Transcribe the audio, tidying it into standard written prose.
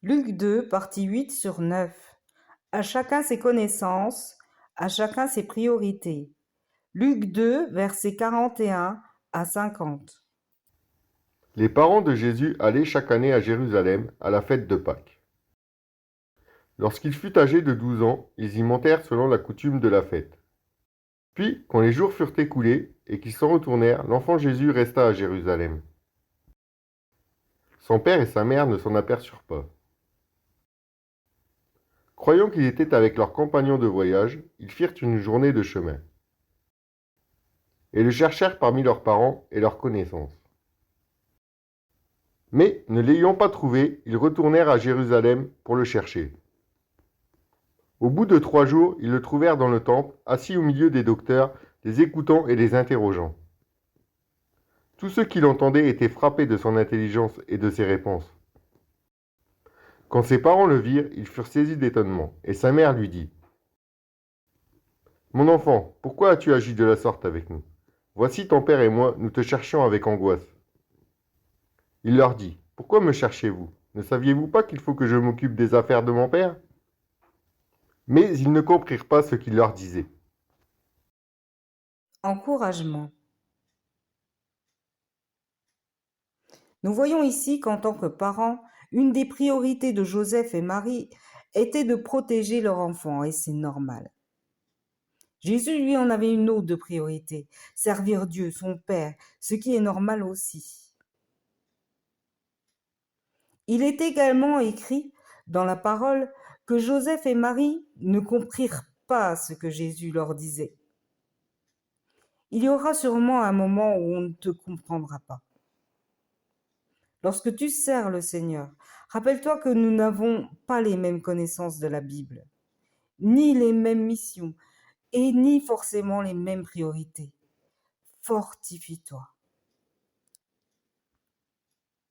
Luc 2, partie 8 sur 9. À chacun ses connaissances, à chacun ses priorités. Luc 2, versets 41 à 50. Les parents de Jésus allaient chaque année à Jérusalem à la fête de Pâques. Lorsqu'il fut âgé de 12 ans, ils y montèrent selon la coutume de la fête. Puis, quand les jours furent écoulés et qu'ils s'en retournèrent, l'enfant Jésus resta à Jérusalem. Son père et sa mère ne s'en aperçurent pas. Croyant qu'il était avec leurs compagnons de voyage, ils firent une journée de chemin et le cherchèrent parmi leurs parents et leurs connaissances. Mais, ne l'ayant pas trouvé, ils retournèrent à Jérusalem pour le chercher. Au bout de 3 jours, ils le trouvèrent dans le temple, assis au milieu des docteurs, les écoutant et les interrogeant. Tous ceux qui l'entendaient étaient frappés de son intelligence et de ses réponses. Quand ses parents le virent, ils furent saisis d'étonnement, et sa mère lui dit : « Mon enfant, pourquoi as-tu agi de la sorte avec nous ? Voici ton père et moi, nous te cherchions avec angoisse. » Il leur dit : « Pourquoi me cherchez-vous ? Ne saviez-vous pas qu'il faut que je m'occupe des affaires de mon père ? » Mais ils ne comprirent pas ce qu'il leur disait. Encouragement. Nous voyons ici qu'en tant que parents, une des priorités de Joseph et Marie était de protéger leur enfant, et c'est normal. Jésus, lui, en avait une autre de priorité, servir Dieu, son Père, ce qui est normal aussi. Il est également écrit dans la parole que Joseph et Marie ne comprirent pas ce que Jésus leur disait. Il y aura sûrement un moment où on ne te comprendra pas. Lorsque tu sers le Seigneur, rappelle-toi que nous n'avons pas les mêmes connaissances de la Bible, ni les mêmes missions, et ni forcément les mêmes priorités. Fortifie-toi.